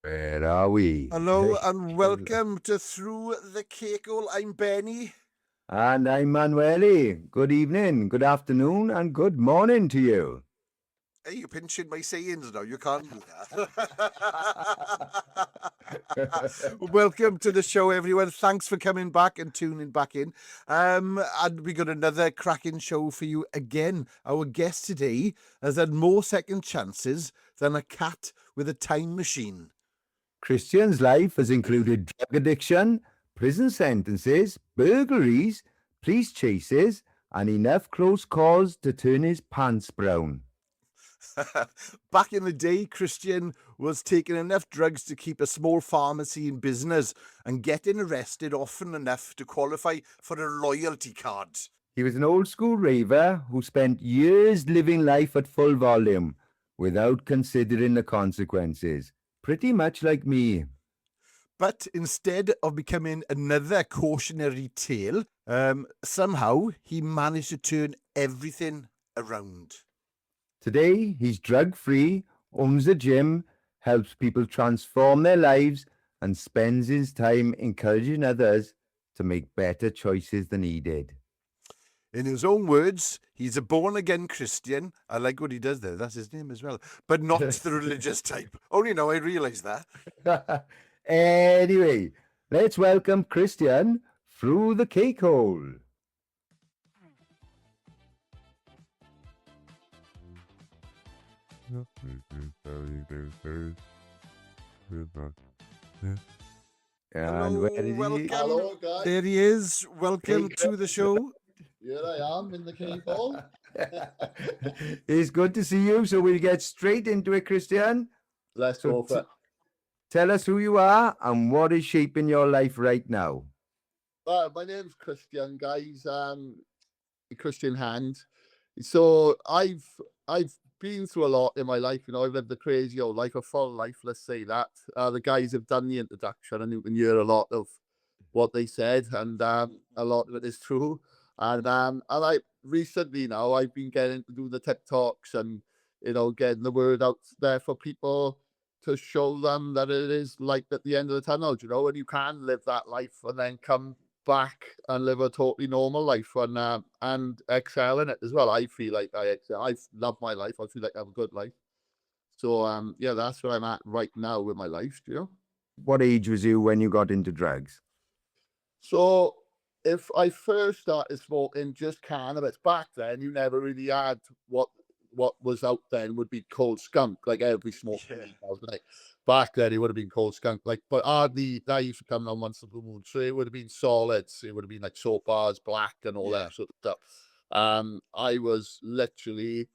Where are we? Hello and welcome to Through the Cake Hole. I'm Benny. And I'm Manueli. Good evening, good afternoon, and good morning to you. Hey, you're pinching my sayings now. You can't do that. Welcome to the show, everyone. Thanks for coming back and tuning back in. And we got another cracking show for you again. Our guest today has had more second chances than a cat with a time machine. Christian's life has included drug addiction, prison sentences, burglaries, police chases, and enough close calls to turn his pants brown. Back in the day, Christian was taking enough drugs to keep a small pharmacy in business and getting arrested often enough to qualify for a loyalty card. He was an old school raver who spent years living life at full volume without considering the consequences. Pretty much like me. But instead of becoming another cautionary tale, somehow he managed to turn everything around. Today, he's drug free, owns a gym, helps people transform their lives, and spends his time encouraging others to make better choices than he did. In his own words, he's a born-again Christian. I like what he does there. That's his name as well. But not the religious type. Only now I realise that. Anyway, let's welcome Christian through the cake hole. And where is he? Welcome. Hello, guys. There he is. Welcome to the show. Here I am in the cake hole. It's good to see you. So we'll get straight into it, Christian. Let's So go for it. Tell us who you are and what is shaping your life right now. My name's Christian, guys. Christian Hand. So I've been through a lot in my life. You know, I've lived a crazy old life, a full life. Let's say that. The guys have done the introduction, and you can hear a lot of what they said, and a lot of it is true. And I recently now I've been getting to do the TikToks and getting the word out there for people to show them that it is like at the end of the tunnel, and you can live that life and then come back and live a totally normal life and excel in it as well. I feel like I excel. I love my life. I feel like I have a good life. So yeah, that's where I'm at right now with my life. What age was you when you got into drugs? So if I first started smoking just cannabis back then, you never really had what was out then would be called skunk. Like every smoker, like back then it would have been called skunk. Like, but hardly that used to come on once in a blue moon. So it would have been solids. It would have been like soap bars, black, and all that sort of stuff. I was literally,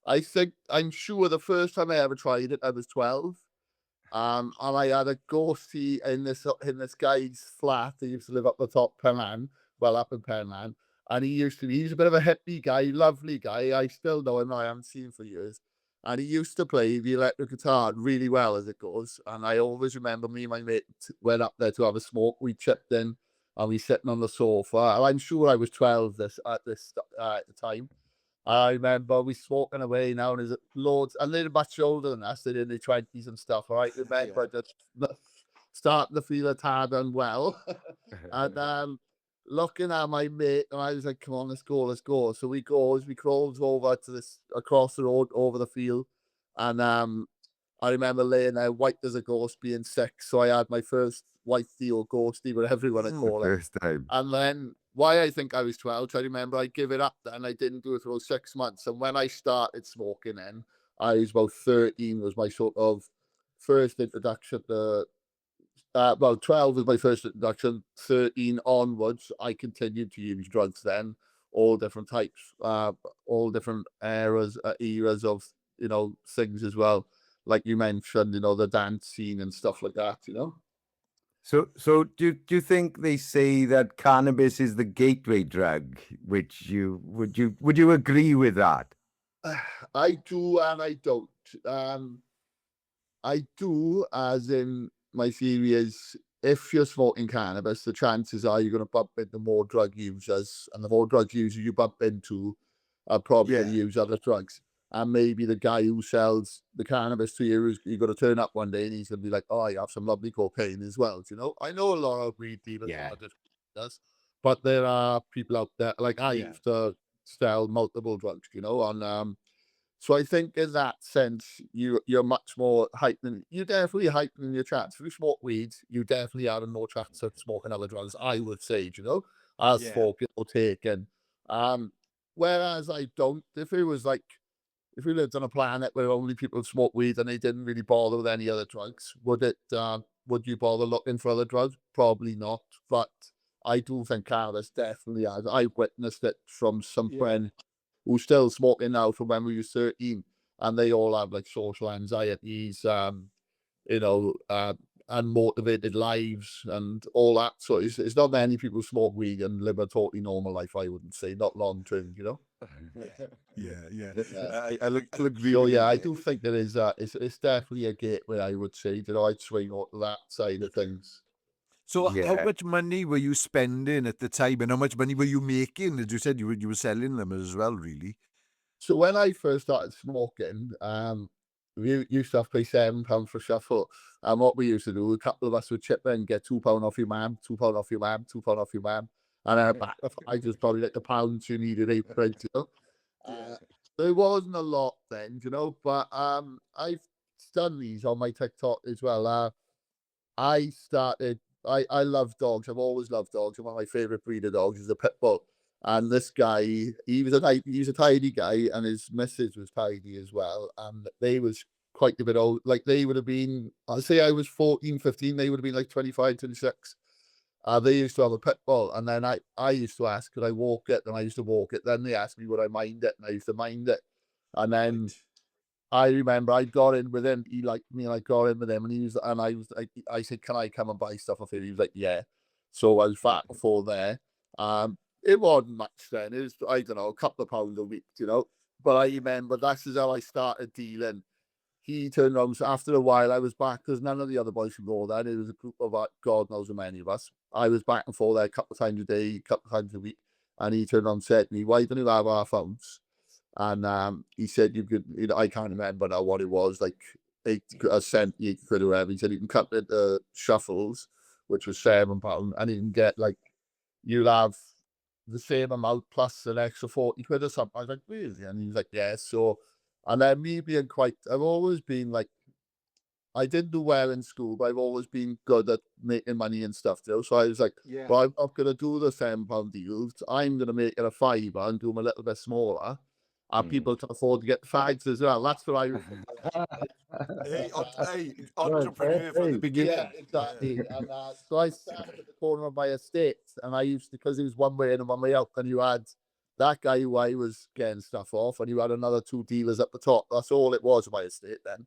I'm sure the first time I ever tried it, I was 12. And I had a ghostie in this guy's flat. He used to live up the top Penlan, well up in Penlan. And he's a bit of a hippie guy, lovely guy. I still know him. I haven't seen him for years. And he used to play the electric guitar really well as it goes. And I always remember me and my mate went up there to have a smoke. We chipped in and we sitting on the sofa. And I'm sure I was 12 at the time. I remember we walking away now, and there's loads, a little much older than us, they're in their 20s and stuff. All right, remember just starting to feel a tad unwell. And looking at my mate, and I was like, come on, let's go, let's go. So we crawls over to this across the road over the field. And I remember laying there white as a ghost being sick. So I had my first whitey or ghosty, whatever you want to call it. First time. And then why I think I was 12, I remember I give it up and I didn't do it for 6 months. And when I started smoking then, I was about 13 was my sort of first introduction to, 12 was my first introduction. 13 onwards, I continued to use drugs then, all different types, all different eras of, things as well. Like you mentioned, the dance scene and stuff like that. So do you think they say that cannabis is the gateway drug? Would you agree with that? I do and I don't. I do, as in my theory is if you're smoking cannabis, the chances are you're going to bump into more drug users, and the more drug users you bump into are probably going to use other drugs. And maybe the guy who sells the cannabis to you, you've got to turn up one day and he's going to be like, oh, you have some lovely cocaine as well. Do you know? I know a lot of weed dealers Yeah. are just does, but there are people out there, like I Yeah. used to sell multiple drugs, you know, on so I think in that sense, you're much more heightening. You're definitely heightening your chance. If you smoke weed, you definitely have more chance of smoking other drugs. I would say, you know, as Yeah. for people taking. Um, Whereas I don't. If it was like if we lived on a planet where only people smoke weed and they didn't really bother with any other drugs, would it? Would you bother looking for other drugs? Probably not. But I do think cannabis definitely has. I witnessed it from some Yeah. friend who's still smoking now from when we were 13, and they all have like social anxieties, you know, unmotivated lives and all that. So it's not many people smoke weed and live a totally normal life, I wouldn't say, not long term, you know? Yeah. Yeah. I'll agree So with yeah, you I there. do think there is it's definitely a gateway, I would say. You know, I'd swing onto that side of things. So how Yeah. much money were you spending at the time, and how much money were you making? As you said, you were selling them as well, really. So when I first started smoking, we used to have to pay £7 for a shuffle. And what we used to do, a couple of us would chip in, get £2 off your man, £2 off your man, £2 off your man. And then back the fight was probably like the pounds you needed 8 quid, you know. Uh, there wasn't a lot then, you know, but I've done these on my TikTok as well. I started. I love dogs. I've always loved dogs. And one of my favorite breed of dogs is a pit bull. And this guy, he was a tidy guy, and his missus was tidy as well. And they was quite a bit old. Like they would have been. I'll say I was 14, 15. They would have been like 25, 26. They used to have a pit bull, and then I used to ask, could I walk it? And I used to walk it. Then they asked me would I mind it, and I used to mind it. And then I remember I got in with him. He liked me, and I got in with him. And I was like, I said, "Can I come and buy stuff off you?" He was like, "Yeah." So I was fat before there. It wasn't much then. It was I don't know, a couple of pounds a week, you know. But I remember that's how I started dealing. He turned around. So after a while, I was back because none of the other boys could go there. It was a group of God knows how many of us. I was back and forth there a couple of times a day, a couple of times a week. And he turned around and said to me, "Why don't you have our phones?" And he said you could, you know, I can't remember now what it was, like a cent, 8 quid or whatever. He said you can cut the shuffles, which was £7, and you can get like you'll have the same amount plus an extra 40 quid or something. I was like, really? And he was like, yeah. So, and then me being quite, I've always been like, I didn't do well in school, but I've always been good at making money and stuff, you know. So I was like, Yeah. well, I'm not going to do the £7 deals. I'm going to make it a fiver and do them a little bit smaller. And people can afford to get the fags as well. That's what I was thinking. Hey, entrepreneur from the Yeah, beginning. exactly. And so I started at the corner of my estate, and I used to, because it was one way in and one way out, and you had that guy who I was getting stuff off, and you had another two dealers up the top. That's all it was, my estate then.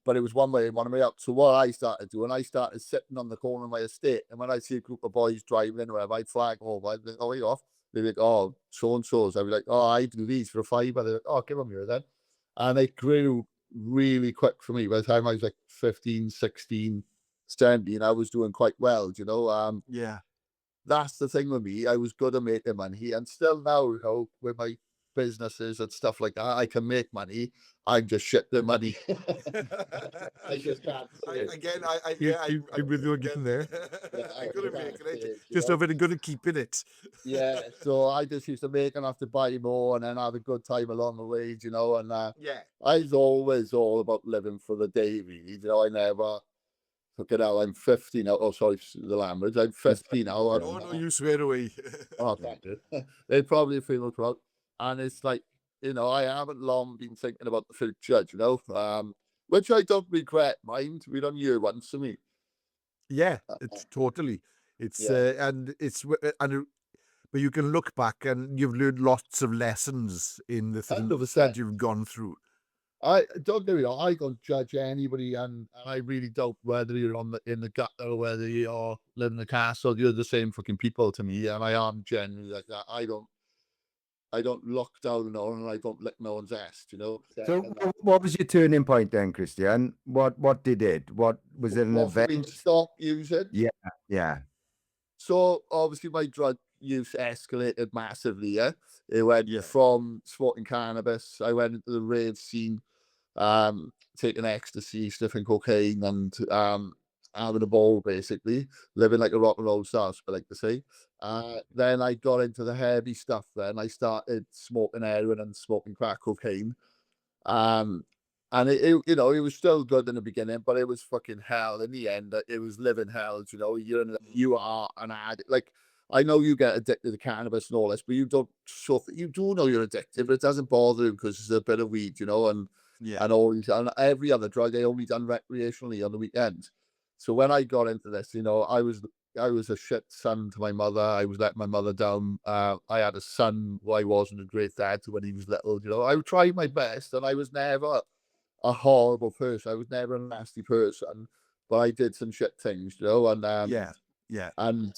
But it was one way in, one way out. So what I started doing, I started sitting on the corner of my estate, and when I see a group of boys driving in or whatever, I'd flag over, I'd be like, oh, wait off. They'd be like, oh, so-and-so's. I'd be like, oh, I do these for a fiver. They're like, oh, give them here then. And it grew really quick for me. By the time I was like 15, 16, 17, I was doing quite well, you know. Yeah. That's the thing with me. I was good at making money, and still now, you know, with my businesses and stuff like that, I can make money. I'm just shit the money. I just can't say it. Again, I'm with you again there. I'm good at making it, just know? not very good at keeping it. Yeah, so I just used to make enough to buy more and then have a good time along the way, you know. And Yeah. I was always all about living for the day, really. You know, I never look at how I'm 50 now. Oh, sorry, the language. I'm 50 now. Oh no, you swear away. Oh, thank you. They'd probably feel proud. And it's like, you know, I haven't long been thinking about the future, you know, which I don't regret, mind. We done year once for me. Yeah, it's totally. It's Yeah. and it's but you can look back and you've learned lots of lessons in the things 100%. that you've gone through. I don't get me wrong, I don't judge anybody, and I really don't, whether you're in the gutter or whether you're living in the castle, you're the same fucking people to me, and I am genuinely like that. I don't look down on no one, and I don't lick no one's ass, you know. So what was your turning point then, Christian? What did it? What was it, an What have been event? stopped using? Yeah, yeah. So obviously my drug use escalated massively. Yeah, it went Yeah. from smoking cannabis. I went into the rave scene, taking ecstasy, sniffing cocaine, and having a ball, basically living like a rock and roll star, I like to say. Then I got into the heavy stuff. Then I started smoking heroin and smoking crack cocaine. Um, and you know, it was still good in the beginning, but it was fucking hell in the end. It was living hell. You know, you are an addict. Like, I know you get addicted to cannabis and all this, but you don't. So you do know you're addicted, but it doesn't bother you because it's a bit of weed, you know, Yeah. and all these and every other drug I only done recreationally on the weekend. So when I got into this, you know, I was a shit son to my mother. I was letting my mother down. I had a son who I wasn't a great dad to when he was little. You know, I tried my best, and I was never a horrible person. I was never a nasty person, but I did some shit things, you know, Yeah. Yeah. and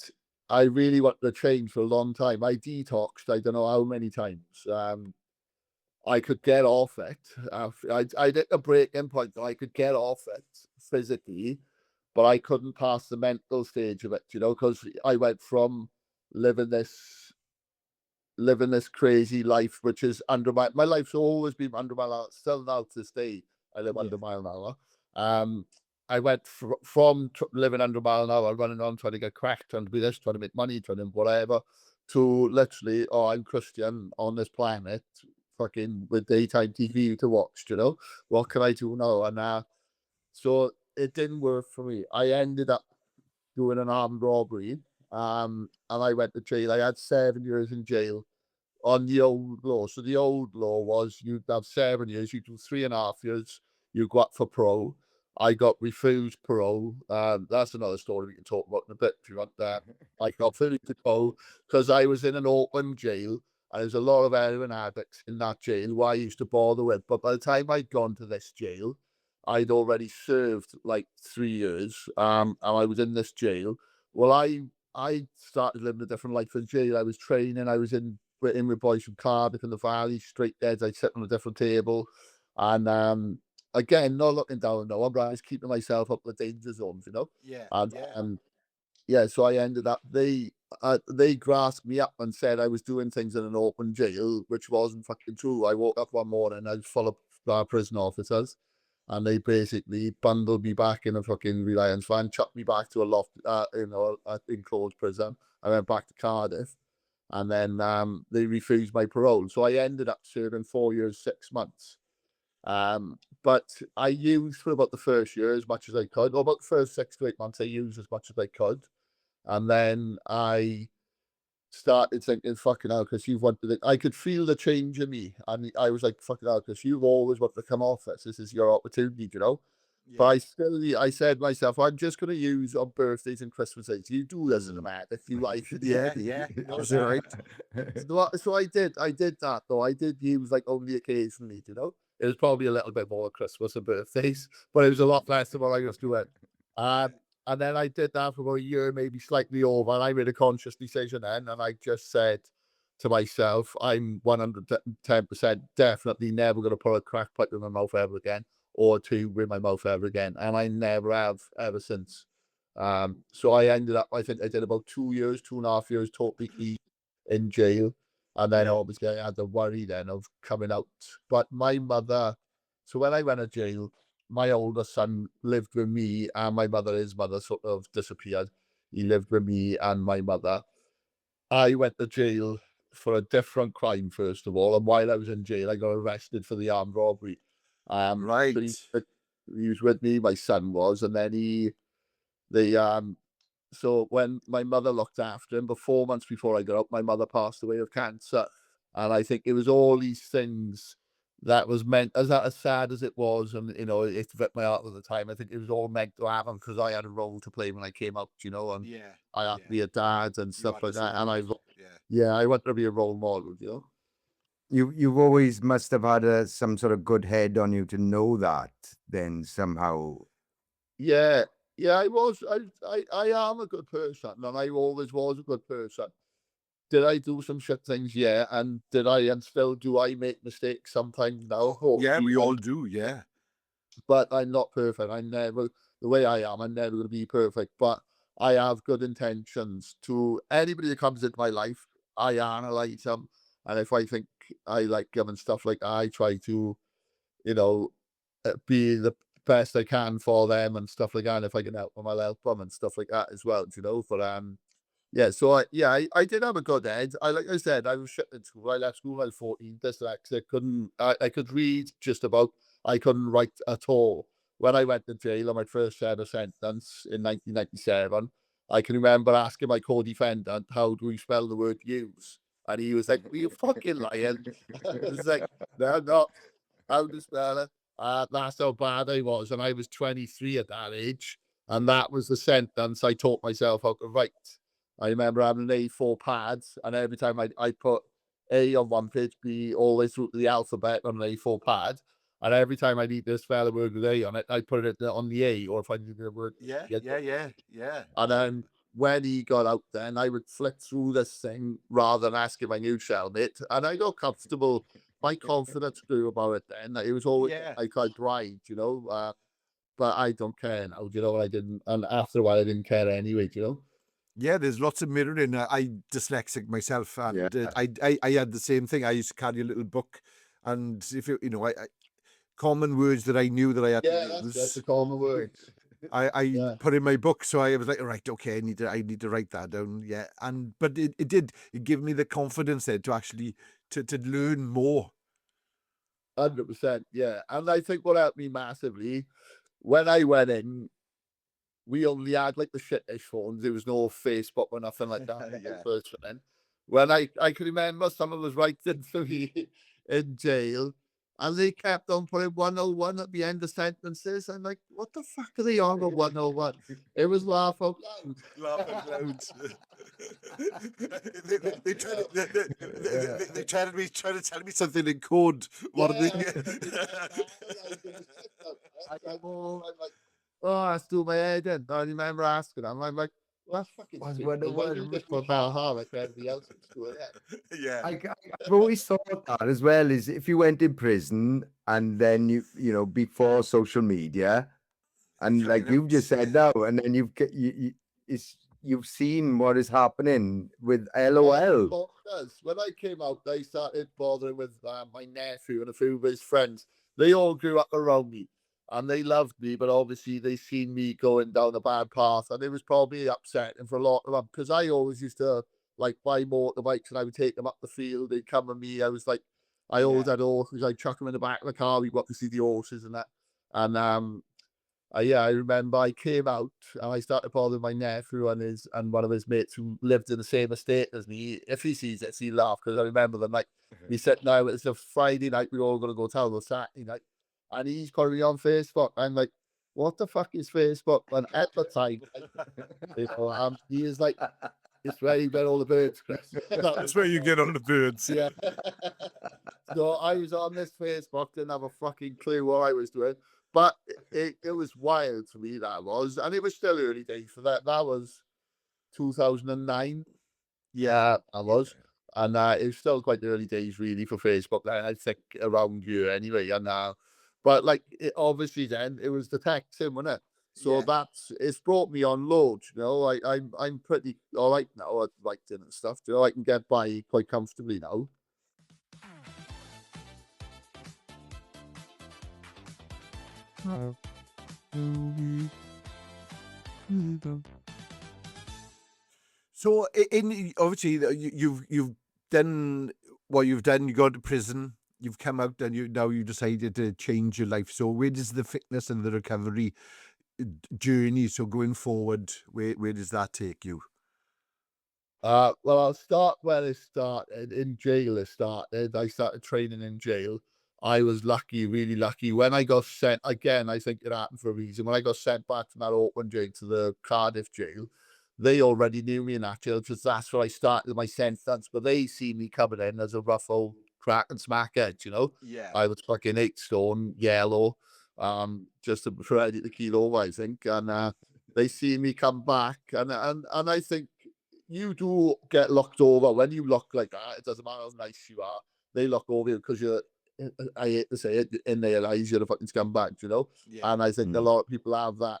I really wanted to change for a long time. I detoxed. I don't know how many times. I could get off it. I did a breaking point. Though I could get off it physically, but I couldn't pass the mental stage of it, you know, because I went from living this living this crazy life, which is under my life's always been under my hour. Still now to this day, I live Yeah. under mile an hour. I went from living under mile an hour, running on trying to get cracked, trying to be this, trying to make money, trying to whatever, to literally, oh, I'm Christian on this planet, fucking with daytime TV to watch. You know, what can I do now? And so it didn't work for me. I ended up doing an armed robbery. And I went to jail. I had 7 years in jail on the old law. So the old law was you'd have 7 years, you do 3.5 years, you go up for parole. I got refused parole. That's another story we can talk about in a bit if you want that. I got refused parole because I was in an open jail and there's a lot of heroin addicts in that jail who I used to bother with. But by the time I'd gone to this jail, I'd already served like 3 years. And I was in this jail. Well, I started living a different life in jail. I was training. I was in with boys from Cardiff in the Valley, straight deads. I'd sit on a different table. And again, not looking down, no, but I was keeping myself up the danger zones, you know. Yeah. And Yeah. yeah, so I ended up, they grasped me up and said I was doing things in an open jail, which wasn't fucking true. I woke up one morning, I was full of prison officers, and they basically bundled me back in a fucking Reliance van, chucked me back to a loft, you know, enclosed prison. I went back to Cardiff, and then they refused my parole. So I ended up serving 4 years, 6 months. But I used for about the first year as much as I could, or about the first 6 to 8 months, I used as much as I could. And then I started thinking, fucking hell, because you've wanted it. I could feel the change in me. And I was like, fucking hell, because you've always wanted to come off this. This is your opportunity, you know? But Yeah. I said to myself, I'm just going to use on birthdays and Christmases. You do this as a man if you like. Yeah. Yeah. know, That's all right. so I did that though. I did use like only occasionally, you know. It was probably a little bit more at Christmas and birthdays, but it was a lot less than what I used to it. Um, and then I did that for about a year, maybe slightly over, and I made a conscious decision then, and I just said to myself, I'm 110% definitely never going to put a crack pipe in my mouth ever again, or two in my mouth ever again, and I never have ever since. So I ended up, I think I did about 2 years, 2.5 years totally clean in jail. And then Yeah. obviously I had the worry then of coming out. But my mother, so when I went to jail, my older son lived with me and my mother, his mother sort of disappeared. He lived with me and my mother. I went to jail for a different crime, first of all. And while I was in jail, I got arrested for the armed robbery. So Right. he was with me, my son was, and then they so when my mother looked after him, but 4 months before I got out, my mother passed away of cancer. And I think it was all these things that was meant, as sad as it was, and you know, it ripped my heart at the time. I think it was all meant to happen because I had a role to play when I came out, you know, and Yeah. I had to Yeah. be a dad and You stuff had to like that. And support. Yeah. yeah, I wanted to be a role model, you know. You've always must have had some sort of good head on you to know that. Then somehow, Yeah, yeah, I was. I am a good person, and I always was a good person. Did I do some shit things? Yeah. And did I, and still do I make mistakes sometimes now? Yeah. We And all do. Yeah. but I'm not perfect. I never, the way I am, I'm never going to be perfect. But I have good intentions to anybody that comes into my life. I analyze them, and if I think I like them and stuff like that, I try to, you know, be the best I can for them and stuff like that. And if I can help them, I'll help them and stuff like that as well. You know, but yeah, so I did have a good head. Like I said, I was shit in school. I left school when I was 14, dyslexic. I could read just about. I couldn't write at all. When I went to jail on my first ever sentence in 1997, I can remember asking my co-defendant, how do we spell the word use? And he was like, "Are you fucking lying?" I was like, "No, I'm not. How to spell it?" That's how bad I was. And I was 23 at that age. And that was the sentence I taught myself how to write. I remember having an A4 pad, and every time I put A on one page, B always through the alphabet on an A4 pad. And every time I need to spell a word with A on it, I put it on the A, or if I needed a word, Yeah, yeah. yeah. And then when he got out, then I would flick through this thing rather than asking my new cellmate, and I got comfortable. My confidence grew about it. Then it was always Yeah. like I tried, but I don't care now. I didn't, and after a while, I didn't care anyway. Yeah, there's lots of mirroring. I dyslexic myself, and Yeah. I had the same thing. I used to carry a little book, and if I common words that I knew that I had to Yeah, that's the use, common words. I Yeah. put in my book. So I was like, right, okay, I need to write that down. Yeah, but it gave me the confidence then to actually to learn more. 100%, yeah. And I think what helped me massively when I went in, we only had like the shittish phones. There was no Facebook or nothing like that when I Yeah. first went in. When I can remember someone was writing for me in jail, and they kept on putting 101 at the end of sentences. I'm like, what the fuck are they on with 101? It was laugh out loud. Laugh out loud. They trying to tell me something in code. What are they? I'm like, oh, I still my head in. I remember asking them. I'm like, well, that's fucking Was stupid. wonder Why what do you just put Valhalla like everybody else in school? Yeah. Yeah. I've always thought that as well, is if you went in prison and then before social media, and like Trying you've just out. said now, and then you've seen what is happening with LOL. Because when I came out, they started bothering with my nephew and a few of his friends. They all grew up around me and they loved me, but obviously they seen me going down a bad path, and it was probably upsetting for a lot of them because I always used to like buy motorbikes and I would take them up the field. They'd come with me. I was like, I always Yeah. had horses. I'd chuck them in the back of the car. We'd go up to see the horses and that. And yeah, I remember I came out and I started bothering my nephew and one of his mates who lived in the same estate as me. If he sees it, he laugh because I remember the night we said, "No, it's a Friday night. We're all going to go town on Saturday night," and he's put me on Facebook. I'm like, "What the fuck is Facebook?" And at the time, he is like, "It's where you get all the birds, Chris." That's where you get on the birds. Yeah. So I was on this Facebook, didn't have a fucking clue what I was doing. But it was wild to me, that was. And it was still early days for that. That was 2009. Yeah, I was. And it was still quite early days, really, for Facebook. Then I think around here anyway. And but like, obviously, then it was the texting, wasn't it? So Yeah. it's brought me on loads. I'm pretty all right now at writing and stuff. I can get by quite comfortably now. So in obviously you've done what you've done. You go to prison. You've come out, and you decided to change your life. So where does the fitness and the recovery journey? So going forward, where does that take you? Well, I'll start where it started. In jail, it started. I started training in jail. I was lucky, really lucky. When I got sent, again, I think it happened for a reason. When I got sent back from that Auckland jail to the Cardiff jail, they already knew me in that jail because that's where I started my sentence. But they see me coming in as a rough old crack and smackhead. Yeah. I was fucking 8 stone, yellow, just ready to keel over, I think. And they see me come back, and I think you do get looked over when you look like that. It doesn't matter how nice you are; they look over you because you're. I hate to say it, in their eyes, you're a fucking scumbag, Yeah. And I think a lot of people have that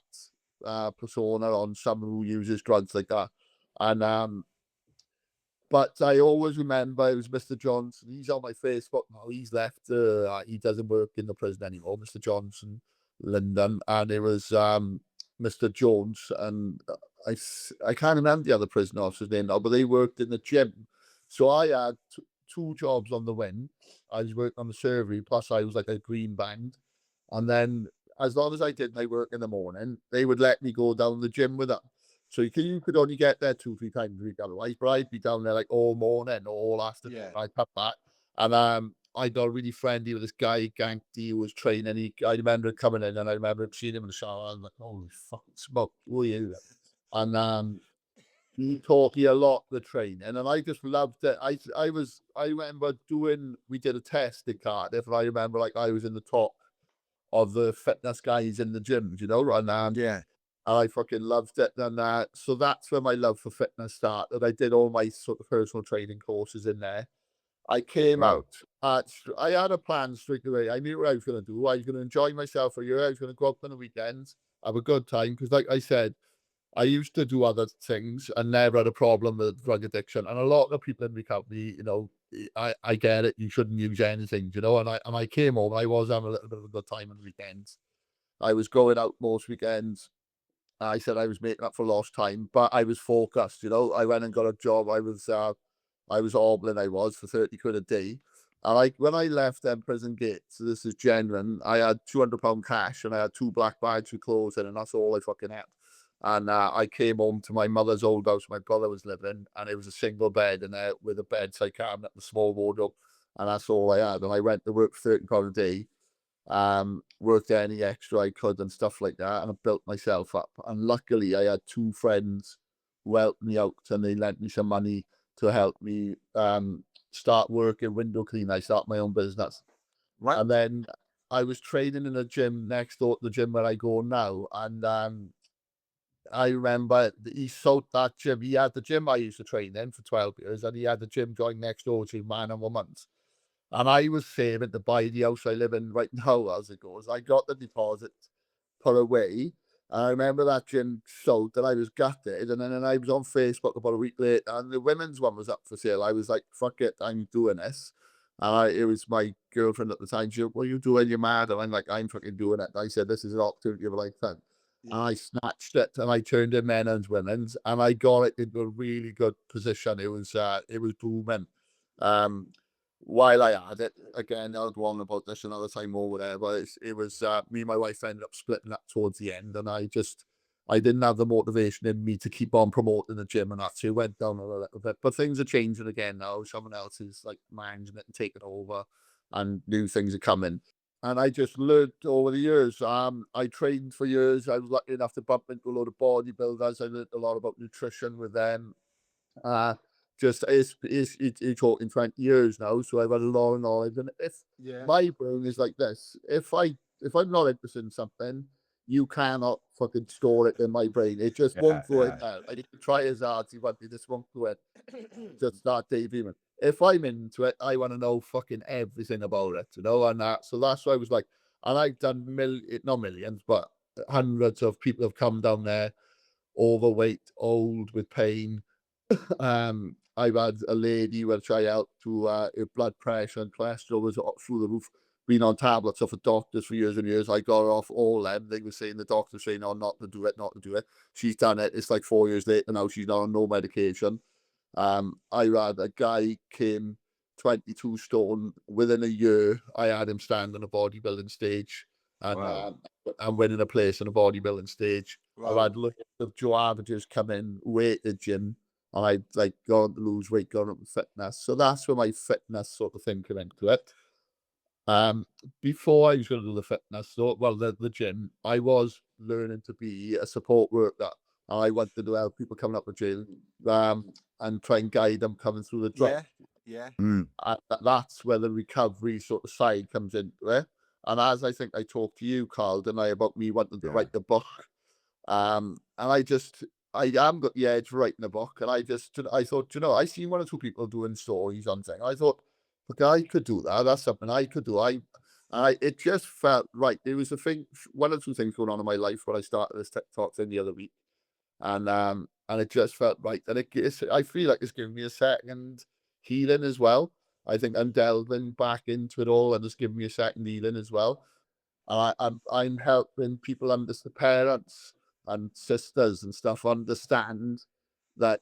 persona on someone who uses drugs like that. And but I always remember it was Mr. Johnson. He's on my Facebook now. He's left. He doesn't work in the prison anymore, Mr. Johnson, London. And it was Mr. Jones. And I can't remember the other prison officer's name now, but they worked in the gym. So I had two jobs on the wing. I was working on the surgery, plus I was like a green band. And then as long as I did my work in the morning, they would let me go down the gym with them. So you could only get there 2, 3 times a week otherwise, but I'd be down there like all morning, all afternoon. Yeah. I'd come back. And I got really friendly with this guy, Ganky, who was training. I remember him coming in and I remember him seeing him in the shower. I was like, holy fucking smoke, who are you? And he taught me a lot, the training, and I just loved it. I remember we did a test in Cardiff, and I remember like I was in the top of the fitness guys in the gyms, and Yeah. I fucking loved it. And so that's where my love for fitness started. I did all my sort of personal training courses in there. I came Wow. out. I had a plan straight away. I knew what I was going to do. I was going to enjoy myself for a year. I was going to go out on the weekends, have a good time. Because, like I said, I used to do other things and never had a problem with drug addiction. And a lot of people in recovery, I get it. You shouldn't use anything, And I came home. I was having a little bit of a good time on the weekends. I was going out most weekends. I said I was making up for lost time, but I was focused. I went and got a job. I was hobbling. I was for 30 quid a day. And when I left them prison gates, so this is genuine. I had £200 cash and I had 2 black bags with clothes in, and that's all I fucking had. And I came home to my mother's old house. My brother was living, and it was a single bed in there with a bedside cabinet, and a small wardrobe, and that's all I had. And I went to work for £30 a day, worked any extra I could and stuff like that, and I built myself up. And luckily, I had 2 friends who helped me out, and they lent me some money to help me start working window cleaning. I started my own business, Right. and then I was training in a gym next door to the gym where I go now, and I remember he sold that gym. He had the gym I used to train in for 12 years, and he had the gym joint next door to man and woman. And I was saving to buy the house I live in right now, as it goes. I got the deposit put away. And I remember that gym sold and I was gutted. And then I was on Facebook about a week later and the women's one was up for sale. I was like, fuck it, I'm doing this. And it was my girlfriend at the time. She said, what are you doing? You're mad. And I'm like, I'm fucking doing it. And I said, this is an opportunity of a lifetime. And I snatched it and I turned in men and women's and I got it into a really good position. It was booming. While I had it, again, I'll go on about this another time or whatever. It was me and my wife ended up splitting up towards the end, and I didn't have the motivation in me to keep on promoting the gym, and that so it went down a little bit. But things are changing again now. Someone else is like managing it and taking over, and new things are coming. And I just learned over the years. I trained for years. I was lucky enough to bump into a lot of bodybuilders. I learned a lot about nutrition with them. Uh, just it's talking 20 years now, so I've had a lot of knowledge. And if Yeah. my brain is like this, if I'm not interested in something, you cannot fucking store it in my brain. It just won't go in there. I need to try as hard as you want me, this won't go in. Just start daydreaming. If I'm into it, I want to know fucking everything about it, and that. So that's why I was like, and I've done not millions, but hundreds of people have come down there, overweight, old, with pain. I've had a lady which I helped to her blood pressure and cholesterol was up through the roof. Been on tablets off of doctors for years and years. I got her off all them. They were saying the doctors saying, "Oh, not to do it, not to do it." She's done it. It's like 4 years later now. She's not on no medication. I had a guy came 22 stone within a year. I had him stand on a bodybuilding stage and Wow. and winning a place on a bodybuilding stage. I've Wow. had loads of Joe averages come in, weight at the gym, and I'd like gone to lose weight, gone up with fitness. So that's where my fitness sort of thing came into it. Before I was going to do the fitness, the gym, I was learning to be a support worker. I wanted to help people coming up with jail, and try and guide them coming through the drug. Yeah. Yeah. Mm. That's where the recovery sort of side comes into it. And as I think I talked to you, Carl, didn't I, about me wanting to Yeah. write the book. And I am got the edge for writing a book, and I thought, I seen 1 or 2 people doing stories on thing. I thought, look, I could do that. That's something I could do. It just felt right. There was a thing, one or two things going on in my life when I started this TikTok thing the other week, and it just felt right. And I feel like it's given me a second healing as well. I think I'm delving back into it all, and it's given me a second healing as well. And I'm helping people parents and sisters and stuff understand that,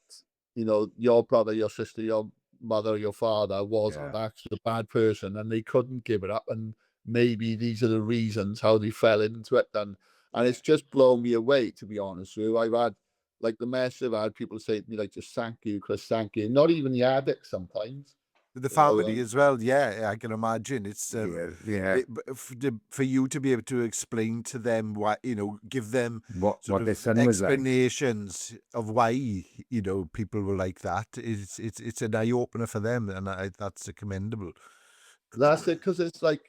your brother, your sister, your mother, your father wasn't Yeah. actually a bad person, and they couldn't give it up, and maybe these are the reasons how they fell into it. And it's just blown me away, to be honest with you. I've had, like, the mess I've had people say to me, like, just thank you, Chris, thank you. Not even the addict sometimes. The You know, family as well. Yeah, I can imagine. It's Yeah. for you to be able to explain to them why, give them What sort their of son was like. explanations of why people were like that. It's an eye opener for them, and that's commendable. That's it, because it's like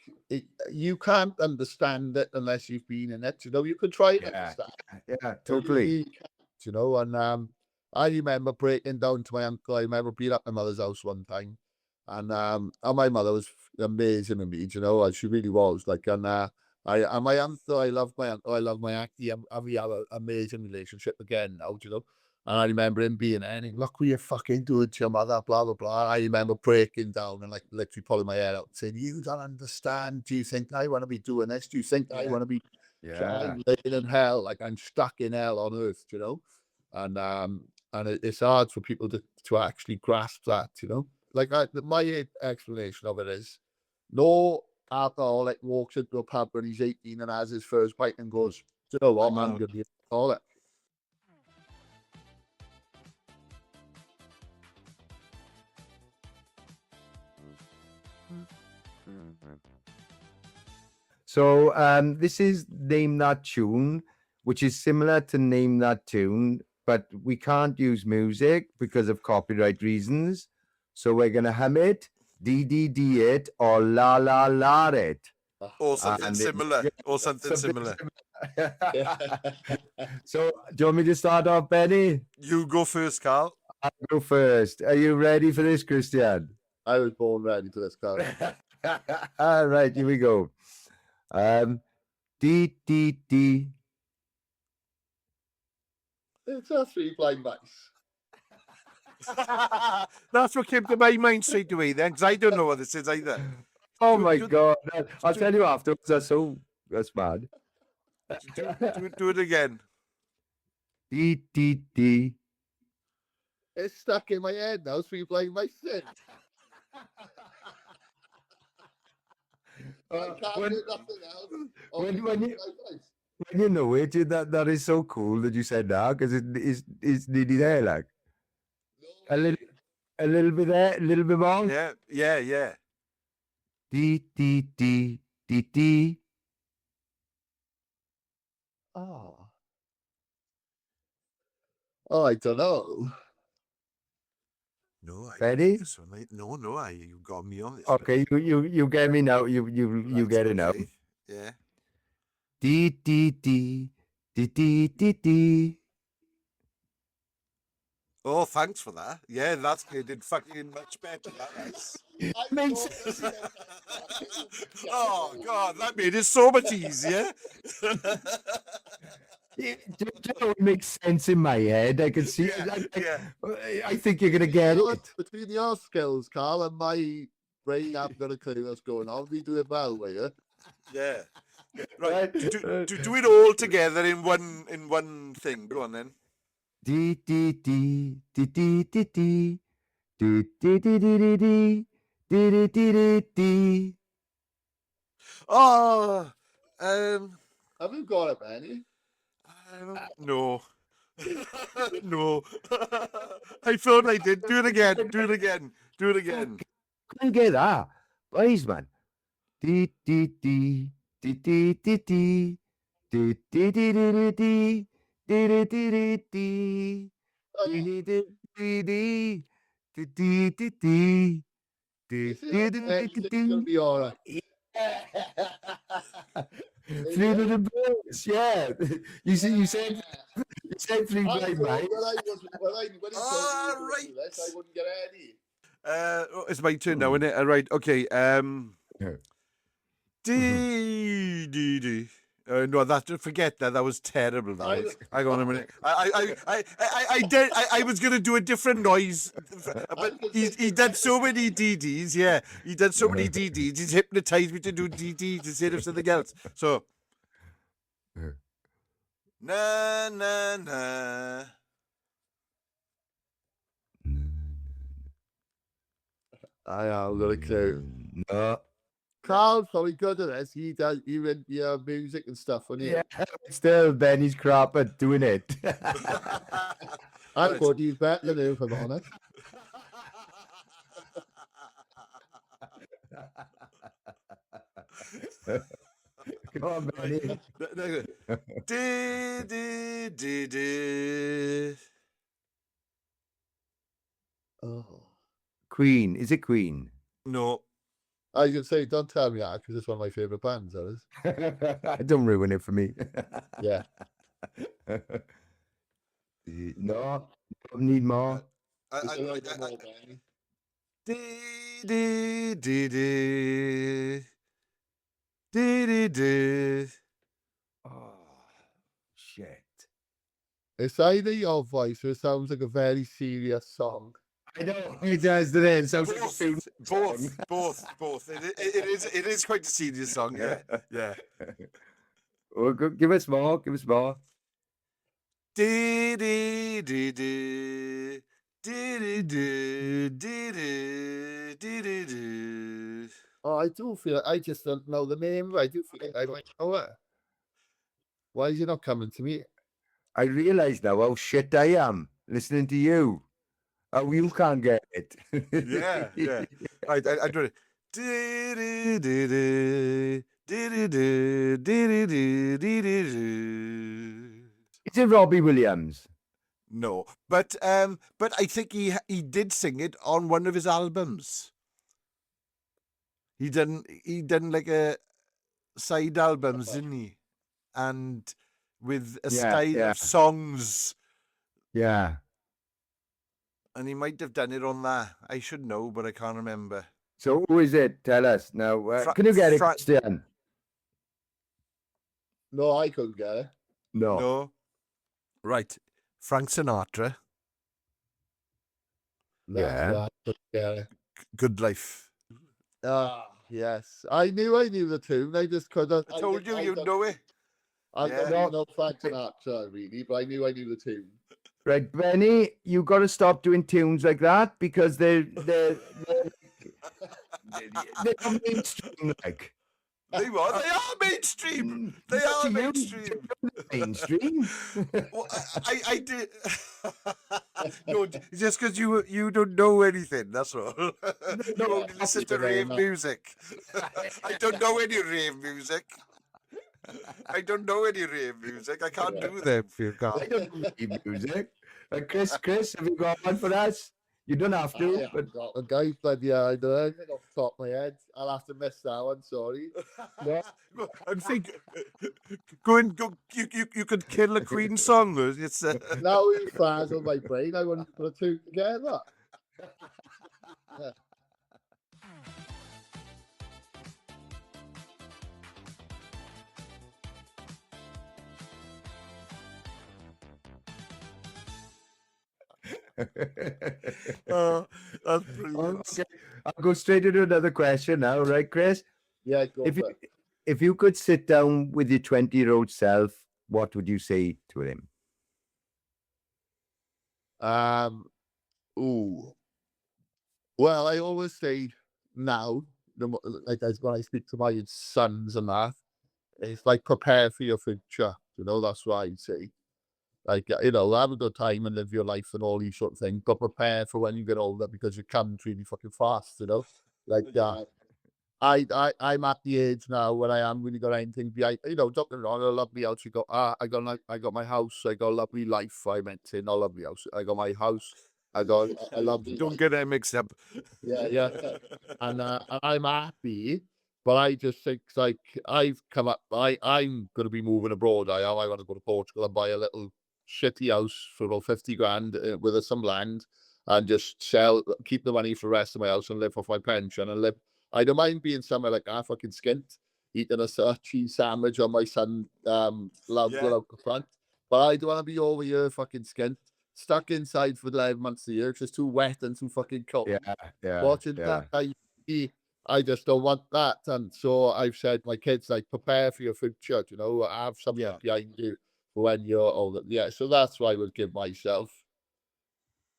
you can't understand it unless you've been in it. You can try and Yeah. understand, Yeah, but totally. you can't. And I remember breaking down to my uncle. I remember being at my mother's house one time, and my mother was amazing to me. And she really was. Like, and my uncle, I love my uncle. I love my auntie, and we have an amazing relationship again now. And I remember him being there, and he, look what you fucking doing to your mother, blah, blah, blah. I remember breaking down and, like, literally pulling my hair out and saying, you don't understand. Do you think I want to be doing this? Do you think I want to be Yeah. living in hell? Like, I'm stuck in hell on earth. And it's hard for people to actually grasp that. Like, my explanation of it is, no alcoholic walks into a pub when he's 18 and has his first pint and goes, you know what, I'm going to be an alcoholic. So this is Name That Tune, which is similar to Name That Tune, but we can't use music because of copyright reasons. So we're gonna hum it, DDD it, or la la la it. Or something And similar. Or something similar. So do you want me to start off, Benny? You go first, Carl. I'll go first. Are you ready for this, Christian? I was born ready for this, Carl. All right, here we go. D D D. It's a three blind mice. That's what came to my mind straight away then, because I don't know what this is either. Oh Do- my do- God! I'll tell you afterwards. That's bad. Do it again. D D D. It's stuck in my head now. Three blind mice. I can't when- do nothing else. when Only you- blind mice. When you know it, that is so cool that you said that because it's nearly there, like a little bit there, a little bit more. Yeah. D D D D D. Oh. Oh, I don't know. No, I Ready? this one, mate. No, you got me on this. Okay, you get me now. You get it now. Okay. Yeah. D D D D D D D. Oh, thanks for that. Yeah, that's did fucking much better. That is. Makes Oh God, that made it so much easier. it makes sense in my head. I can see. Yeah. I think you're gonna get it. Between your skills, Carl, and my brain, I'm going to clear what's going on. We do it well, will you? Yeah. Right. Do it all together in one thing. Go on then. D D D D D D D D D D D D D D D D D. Oh, Have you got it, Benny? no. No. I thought I did. Do it again. Do it again. Do it again. Couldn't get that. Please, man. D D D D D D D D D D D D D D D D D. Everything's going to be all right. Flute of the birds, yeah. You said three I blind thought mice. when he told me Right. to do this, I wouldn't get any. It's my turn now, isn't it? All right. Okay. Yeah. D D D. No, forget that. That was terrible. That. Hang on a minute. I was gonna do a different noise, but he did so many DDs. Yeah, he did so many DDs. He's hypnotized me to do DDs instead of something else. So, na na na. I am gonna clue. No. Carl's probably good at this. He read music and stuff, and Yeah, still Benny's crap at doing it. I thought he's better than him, if I'm honest. Come on, Benny. Oh. Queen. Is it Queen? No. I was gonna say, don't tell me that because it's one of my favorite bands. That is. Don't ruin it for me. Yeah. No, need more. Oh, shit. It's either your voice or it sounds like a very serious song. I know it does, doesn't it? It sounds like a film song. Both. It is quite a serious song. Yeah, yeah. Well, give us more. Give us more. Oh, I do feel I just don't know the name. But I do feel I might know it. Why is it not coming to me? I realise now how shit I am listening to you. Oh, you can't get it. Yeah. I do it. Is it Robbie Williams? No, but I think he did sing it on one of his albums. He done like a side albums, didn't he? And with a style of songs. Yeah. And he might have done it on that. I should know, but I can't remember. So who is it? Tell us now. Can you get it, Christian? No, I couldn't get it. No. Right. Frank Sinatra. Yeah. I couldn't get it. Good Life. Yes. I knew the tune. I just couldn't. I told you you'd know it. I don't know Frank Sinatra really, but I knew the tune. Right, Benny, you got to stop doing tunes like that because they're mainstream, like. They are mainstream. They are mainstream. Mainstream. Well, I did. No, just because you don't know anything. That's all. You only listen to rave music. I don't know any rave music. I can't do them for you, guys. I don't know rave music. Chris, have you got one for us? You don't have to. But got a guy, but yeah, I don't know anything off the top of my head. I'll have to miss that one. Sorry. No. I'm thinking, go. You could kill a Queen song. It's now it fires on my brain. I wouldn't put the two together. Yeah. Oh, that's brilliant. Okay. I'll go straight into another question now, right, Chris? Yeah, go if you could sit down with your 20-year-old self, what would you say to him? Well, I always say now, like as when I speak to my sons and that, it's like prepare for your future. That's what I say. Like, have a good time and live your life and all these sort of things, but prepare for when you get older because it comes really fucking fast, Like, I'm at the age now when I am really got anything behind, don't get me wrong, I love my house. I got my house, I got a lovely life, I meant in a lovely house. I got my house, I love. Don't get that mixed up. Yeah. And I'm happy, but I just think like I've come up, I'm going to be moving abroad. I want to go to Portugal and buy a little shitty house for about 50 grand with some land and just keep the money for the rest of my house and live off my pension and live. I don't mind being somewhere like fucking skint, eating a cheese sandwich on my son lounge Yeah. out the front. But I don't want to be over here fucking skint, stuck inside for 11 months a year, just too wet and too fucking cold. Yeah, yeah, Watching yeah, that, I just don't want that. And so I've said my kids, like, prepare for your future, you know, have something Yeah. behind you for when you're older. Yeah, so that's what I would give myself.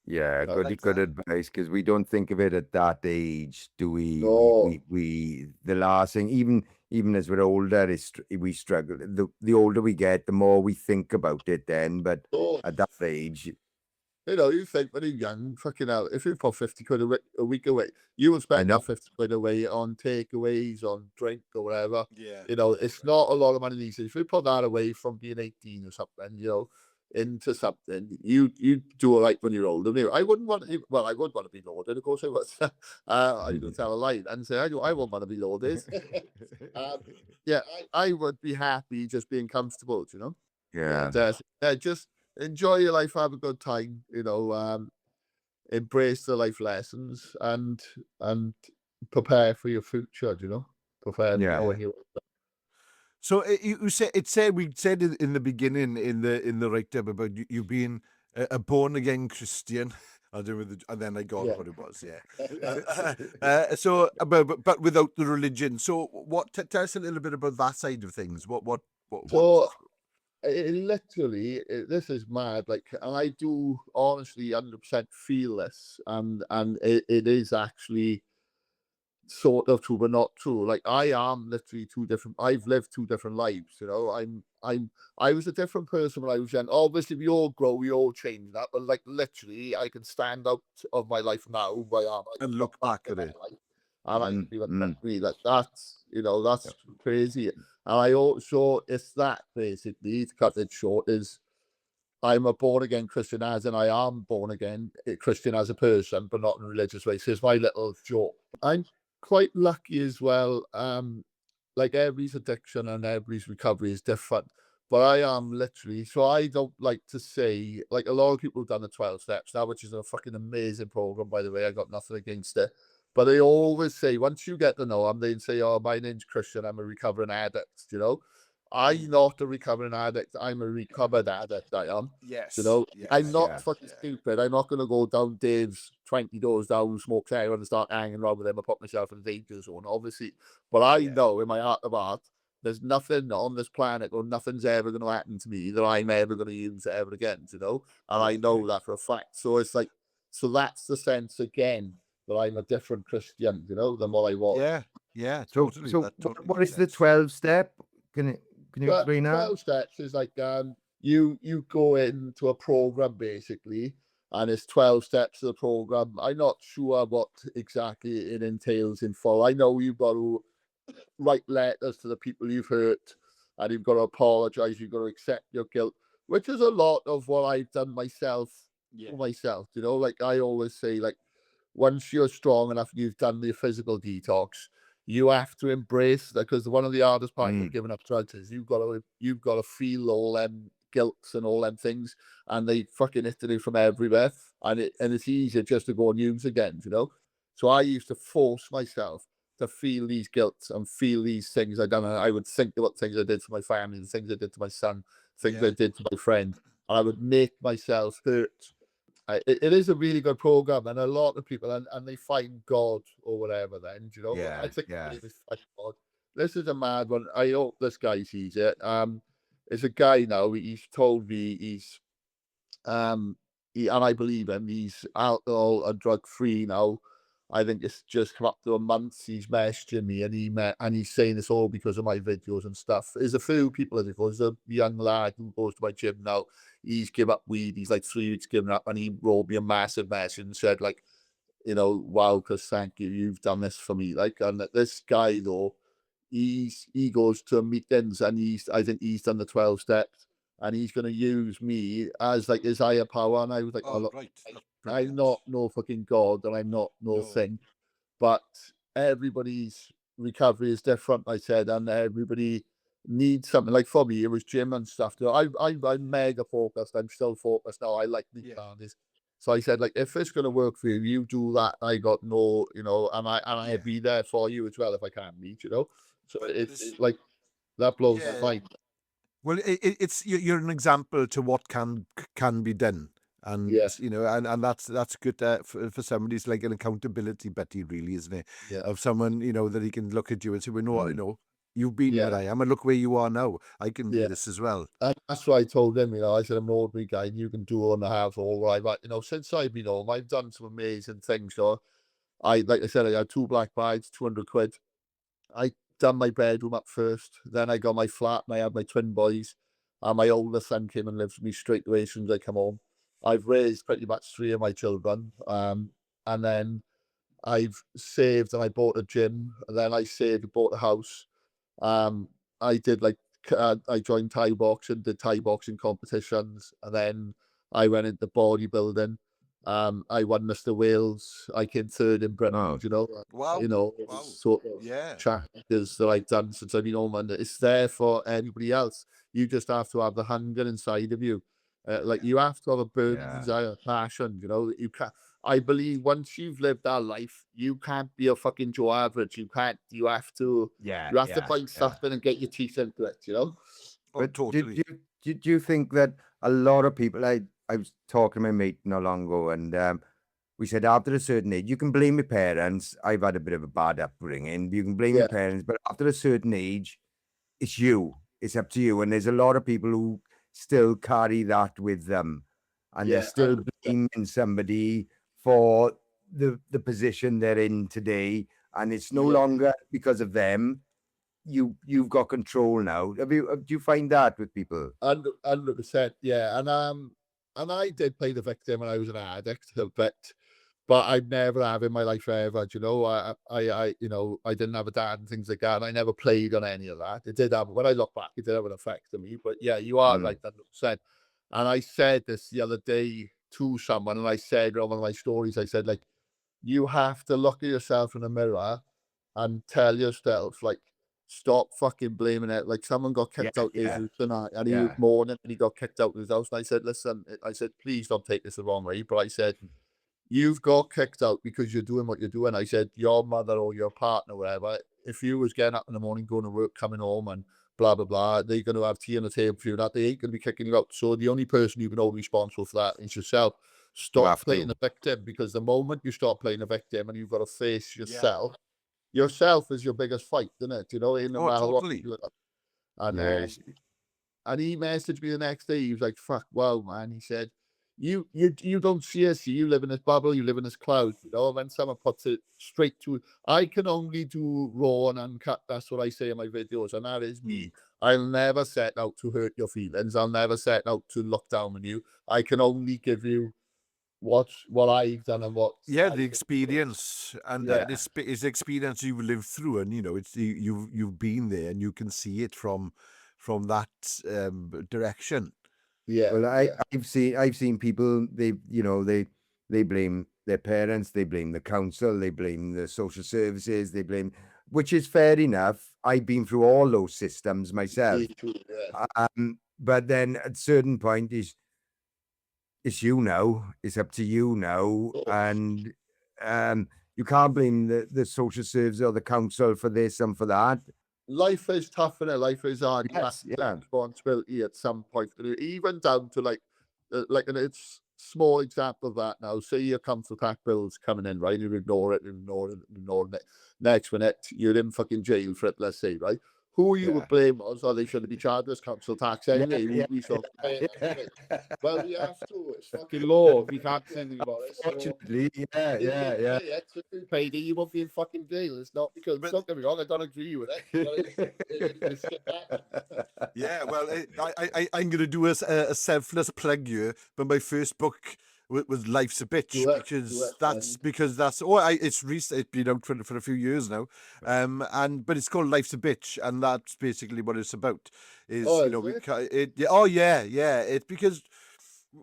yeah. You know, Good, Like good that. advice, because we don't think of it at that age, do we? no, The last thing, even as we're older, we struggle. The older we get, the more we think about it. Then, but no. at that age, You know, you think when you're young, fucking hell, if you put 50 quid a week away, you will I spend know. that 50 quid away on takeaways, on drink or whatever. Yeah. You know, it's not a lot of money these days. If you put that away from being 18 or something, you know, into something, you do all right when you're older. I wouldn't want to, well, I would want to be loaded, of course I would. I'm going to tell a lie and say, I won't want to be loaded. Yeah, I would be happy just being comfortable, you know? Yeah, Yeah, just enjoy your life, have a good time, you know, embrace the life lessons and prepare for your future, you know, prepare, you yeah, know, Yeah. when you So you said it said we said in the beginning in the write up about you being a born again Christian. I do with and then I got yeah. what it was. Yeah. So but without the religion. So what? Tell us a little bit about that side of things. What? So this is mad, like, and I do honestly 100% feel this, and it is actually sort of true, but not true. Like, I am literally two different. I've lived two different lives. You know, I was a different person when I was young. Obviously, we all grow, we all change that. But like, literally, I can stand out of my life now where I am. I And can look look back back at at my it. life, and I mm, even mm, me like that's, you know, that's yep, crazy. And I also, it's that basically, to cut it short, is I'm a born again Christian, as in I am born again Christian as a person, but not in a religious way. So it's my little joke. I'm quite lucky as well. Like, everybody's addiction and everybody's recovery is different. But I am literally, so I don't like to say, like, a lot of people have done the 12 steps now, which is a fucking amazing program, by the way. I got nothing against it. But they always say, once you get to know them, they say, oh, my name's Christian, I'm a recovering addict, you know? I'm not a recovering addict, I'm a recovered addict, I am. You Yes. know, I'm Yes. not yeah, fucking stupid. I'm not going to go down Dave's 20 doors down, smoke heroin and start hanging around with him and put myself in a danger zone, obviously. But I Yeah. know in my heart of heart, there's nothing on this planet or nothing's ever going to happen to me that I'm ever going to use it ever again, you know? And I Yeah. know that for a fact. So it's like, so that's the sense again that I'm a different Christian, you know, than what I was. Yeah. Yeah. So, Totally. so That totally what makes is the sense. 12 step? Can you But explain that? 12 steps is like, you go into a program basically, and it's 12 steps of the program. I'm not sure what exactly it entails in full. I know you've got to write letters to the people you've hurt, and you've got to apologize, you've got to accept your guilt, which is a lot of what I've done myself Yeah. for myself. You know, like I always say, like, once you're strong enough, you've done the physical detox, you have to embrace that, because one of the hardest part of Mm, giving up drugs is you've got to feel all them guilts and all them things, and they fucking hit you from everywhere, and it's easier just to go and use again, you know. So I used to force myself to feel these guilts and feel these things I done. And I would think about things I did to my family, the things I did to my son, things Yeah. I did to my friend, and I would make myself hurt. It is a really good program, and a lot of people, and they find God or whatever. Then, you know, I yeah, think yeah. it is find God. This is a mad one. I hope this guy sees it. It's a guy now. He's told me and I believe him. He's alcohol and drug free now. I think it's just come up to a month. He's messaging me, and he's saying it's all because of my videos and stuff. There's a few people, as it goes. There's a young lad who goes to my gym now. He's given up weed. He's like 3 weeks giving up, and he wrote me a massive message and said, like, you know, wow, because thank you, you've done this for me. Like, and this guy though, he goes to meetings, and I think he's done the 12 steps, and he's going to use me as like his higher power. And I was like, oh Oh, look, right. That's I'm brilliant. not no fucking god, and I'm not no No. thing, but everybody's recovery is different. I said, and everybody needs something. Like for me, it was gym and stuff. I'm mega focused. I'm still focused now. I like the Yeah. carnage. So I said, like, if it's gonna work for you, you do that. I got no, you know, and I'll Yeah. be there for you as well if I can meet, you know. So But it's like that blows my yeah. mind. Well, it's you're an example to what can be done, and Yeah, and that's good for somebody. It's like an accountability buddy, really, isn't it? yeah, Of someone that he can look at you and say, "We know what Mm. you've been where yeah, I am, and look where you are now. I can do yeah. this as well." And that's what I told him. I said, I'm an ordinary guy, and you can do all I have all right. But since I've been home, I've done some amazing things. Like I said, I had 2 black bags, 200 quid. I done my bedroom up first. Then I got my flat, and I had my twin boys. And my older son came and lived with me straight away as soon as I come home. I've raised pretty much 3 of my children. And then I've saved and I bought a gym. And then I saved and bought a house. Um, I did I joined Thai boxing, did Thai boxing competitions, and then I went into bodybuilding. I won Mr. Wales. I came third in Britain. Oh, Wow, It's wow, sort of yeah, challenges that I've done since I've been home, and it's there for anybody else. You just have to have the hunger inside of you. Like you have to have a burning yeah, desire, passion. That you can't. I believe once you've lived that life, you can't be a fucking Joe Average. You can't. yeah, You have to yeah, find yeah. something and get your teeth into it. oh, But totally, do you think that a lot of people? I was talking to my mate not long ago, and we said after a certain age, you can blame your parents. I've had a bit of a bad upbringing. You can blame your Yeah, parents, but after a certain age, it's you. It's up to you. And there's a lot of people who still carry that with them, and they're yeah, still blaming somebody for the position they're in today. And it's no yeah. longer because of them. You've got control now. Do you find that with people? 100%. Yeah, and I did play the victim when I was an addict a bit, but I'd never have in my life ever. I didn't have a dad and things like that. And I never played on any of that. It did have when I look back, it did have an effect on me. But yeah, you are Mm. right, 100%. And I said this the other day to someone, and I said on one of my stories, I said like, you have to look at yourself in the mirror and tell yourself, like, stop fucking blaming it. Like, someone got Yeah, kicked out his yeah, house and he was yeah. mourning and he got kicked out of his house. And I said, listen, I said, please don't take this the wrong way. But I said, you've got kicked out because you're doing what you're doing. I said, your mother or your partner, whatever, if you was getting up in the morning, going to work, coming home and blah, blah, blah, they're going to have tea on the table for you. That they ain't going to be kicking you out. So the only person you can hold responsible for that is yourself. You Stop have playing to. the victim, because the moment you stop playing the victim and you've got to face yeah, yourself is your biggest fight, isn't it? No oh, matter what you totally. do. And Yes. and he messaged me the next day. He was like, "Fuck, wow, man." He said, "You don't see us. You live in this bubble. You live in this cloud. And when someone puts it straight to, I can only do raw and uncut. That's what I say in my videos, and that is me. I'll never set out to hurt your feelings. I'll never set out to look down on you. I can only give you what I've done and what Yeah, I the think experience, and yeah, it's experience you've lived through, and it's you've been there, and you can see it from that direction. yeah, Well, yeah, I've seen people, they blame their parents, they blame the council, they blame the social services, they blame, which is fair enough. I've been through all those systems myself. me too, yeah, But then at a certain point it's you now. It's up to you now. oh, And you can't blame the social services or the council for this and for that. life is tough and life is hard. You have Yes, to take yeah. responsibility at some point, even down to and it's small example of that now. Say your council tax bills coming in, right? You ignore it, ignore it. Next minute, you're in fucking jail for it. Let's say, right? Who you Yeah. would blame was, or they shouldn't be charged as council tax Yeah, anyway. yeah, We should pay it yeah. anyway. Well, we have to. It's fucking law. We can't say anything about it. So Unfortunately, yeah, if you yeah, yeah. pay it, if you paid it, you won't be in fucking jail. It's not because, But don't get me wrong, I don't agree with it, but it's shit happens. yeah, well, I'm going to do a selfless plug here, but my first book was Life's a Bitch, Do because it, that's it's recent. It's been out for a few years now, but it's called Life's a Bitch, and that's basically what it's about. Is Oh, is it? yeah, oh yeah, it's because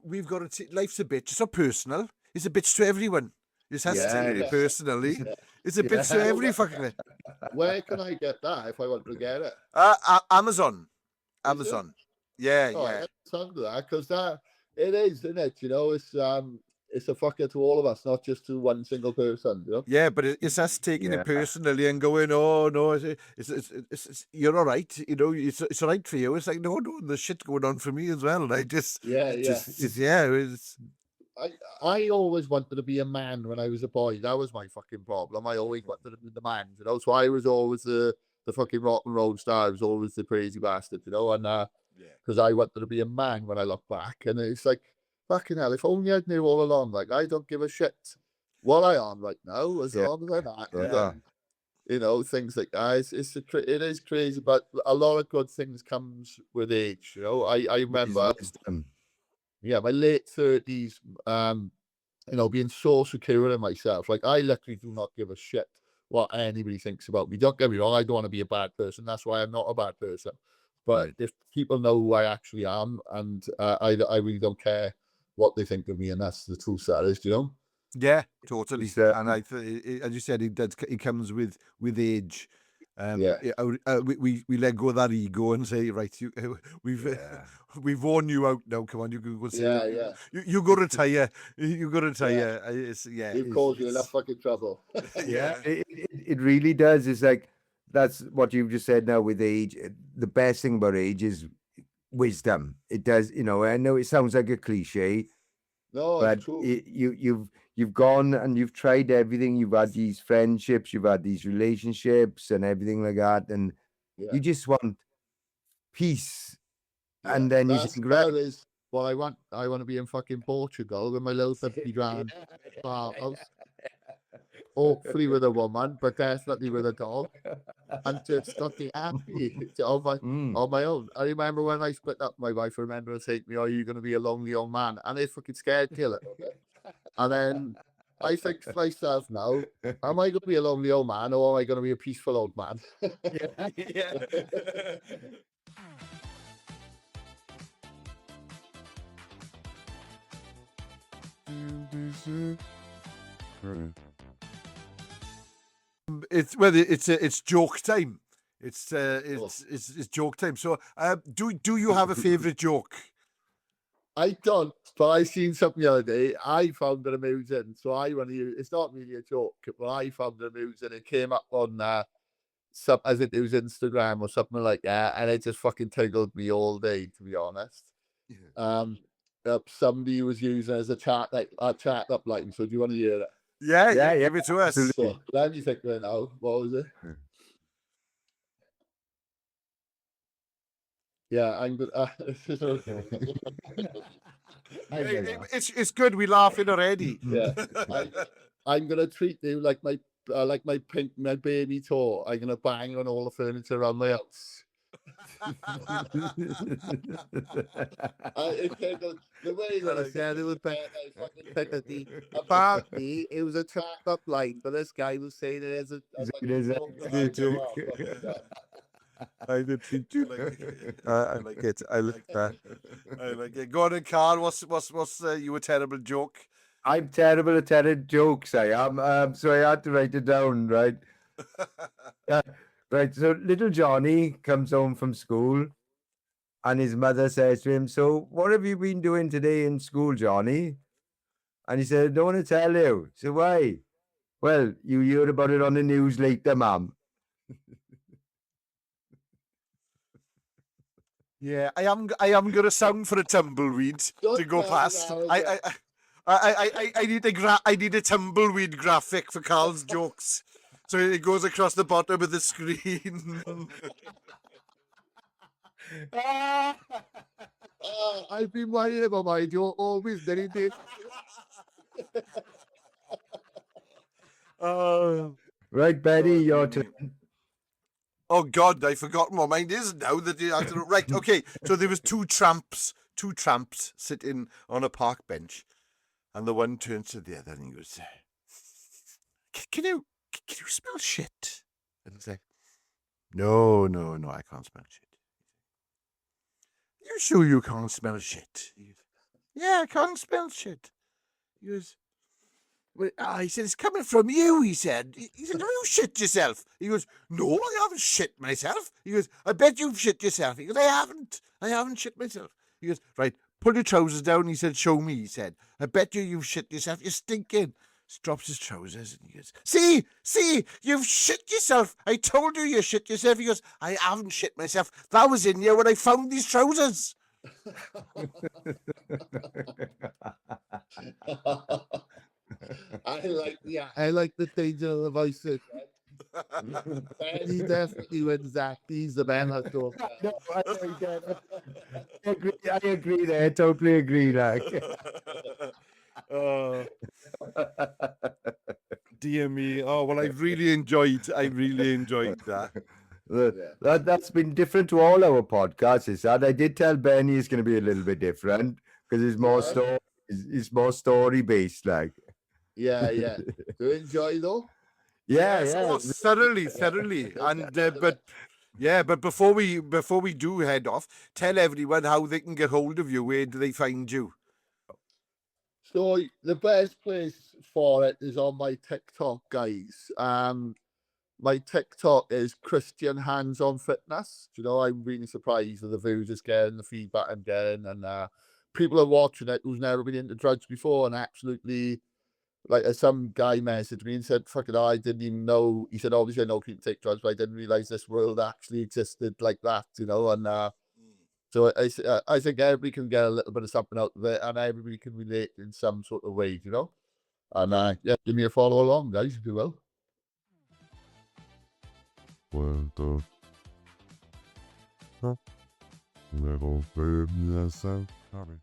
we've got to life's a bitch. It's not personal. It's a bitch to everyone. It has to Yeah, be Yeah, personally. yeah. It's a bitch to yeah. So every fucking. where can I get that if I want to get it? Amazon. Is it? Amazon. Yeah, Oh, yeah. let's talk to that, because that it is, isn't it? It's it's a fucker to all of us, not just to one single person. You know? Yeah, but it's us taking Yeah. it personally and going, oh no, it's you're all right, you know, it's all right for you. It's like no, there's shit going on for me as well. And I just, Yeah, it's I always wanted to be a man when I was a boy. That was my fucking problem. I always wanted to be the man, you know. So I was always the fucking rock and roll star. I was always the crazy bastard, you know. And because I wanted to be a man when I look back, and it's like fucking hell. If only I knew all along. Like I don't give a shit what I am right now, as Yeah. long as I'm happy. Yeah. And, you know, things like that. It is crazy, but a lot of good things comes with age. You know, I remember. Wisdom. Yeah, my late 30s, you know, being so secure in myself. Like, I literally do not give a shit what anybody thinks about me. Don't get me wrong, I don't want to be a bad person. That's why I'm not a bad person. But Right. if people know who I actually am, and I really don't care what they think of me, and that's the truth, that is, you know? yeah, totally. It's, And as you said, it comes with age. Yeah. We let go of that ego and say, right, we've Yeah. we've worn you out now. Come on, you go sit Yeah, down. yeah. You go retire. You go Yeah. retire. You've caused me enough fucking trouble. Yeah, it really does. It's like that's what you've just said now with age. The best thing about age is wisdom. It does, you know. I know it sounds like a cliche, No, but it's true. you've gone and you've tried everything. You've had these friendships, you've had these relationships, and everything like that, and Yeah. you just want peace. Yeah. And then you That's think, right, that is what I want. I want to be in fucking Portugal with my little 50 grand farmhouse, hopefully with a woman, but definitely with a dog, and just fucking happy on my own. I remember when I split up, my wife remember her saying to me, "Are you going to be a lonely old man?" And it fucking scared killer. And then I think to myself now, am I going to be a lonely old man, or am I going to be a peaceful old man? yeah. It's joke time. It's joke time. So, do you have a favorite joke? I don't, but I seen something the other day. I found it amusing, so I want to use. It's not really a joke, but I found it amusing. It came up on I think it was Instagram or something like that, and it just fucking tickled me all day, to be honest. Um, somebody was using it as a chat up line. So do you want to hear it? Yeah, give it to us. absolutely. So let me think right now. What was it? Yeah, I'm good. It's good. We laughing already. Yeah, I'm gonna treat you like my baby toe. I'm gonna bang on all the furniture around my house. The way that I said it was bad. I fucking picked the apparently it was a trap up line, but this guy was saying it as a joke. I did too. I like it. I like that. I like it. Go on, and Carl. What's you a terrible joke? I'm terrible at telling jokes. I am. So I had to write it down, right? Right. So little Johnny comes home from school, and his mother says to him, "So what have you been doing today in school, Johnny?" And he said, "I don't want to tell you." So why? Well, you heard about it on the news later, ma'am. Yeah, I am gonna sound for a tumbleweed to go past. I need I need a tumbleweed graphic for Carl's jokes, so it goes across the bottom of the screen. I've been worried about my joke always. Then he did. Right, Betty, your turn. Oh God, I forgotten what mine is now. Right, okay. So there was two tramps sitting on a park bench, and the one turns to the other and he goes, "Can you smell shit?" And he's like, "No, I can't smell shit." "You sure you can't smell shit?" He goes, "Yeah, I can't smell shit." He goes, he said, "It's coming from you," he said. He said, "Have you shit yourself?" He goes, "No, I haven't shit myself." He goes, "I bet you've shit yourself." He goes, I haven't shit myself." He goes, "Right, pull your trousers down. He said, show me. He said, I bet you've shit yourself. You're stinking. He drops his trousers and he goes, see, you've shit yourself. I told you shit yourself. He goes, I haven't shit myself. That was in here when I found these trousers. I like the danger of the voices. He definitely wins that. He's the man I thought. No, I agree there. Totally agree. Like, Oh, dear me. Oh, well, I really enjoyed that. That's been different to all our podcasts. Is that I did tell Benny it's going to be a little bit different because it's more story. It's more story based. Like, Yeah. Do you enjoy though? yeah. Oh, thoroughly. And but before we do head off, tell everyone how they can get hold of you. Where do they find you? So the best place for it is on my TikTok, guys. My TikTok is Christian Hands on Fitness. Do you know, I'm really surprised with the views it's getting, the feedback I'm getting, and people are watching it who's never been into drugs before and absolutely like some guy messaged me and said, "Fuck it, I didn't even know." He said, "Obviously, I know people take drugs, but I didn't realize this world actually existed like that." You know, and so I think everybody can get a little bit of something out of it, and everybody can relate in some sort of way. You know, and yeah, give me a follow along, guys, if you will. Puerto Little baby, yes, I'm coming.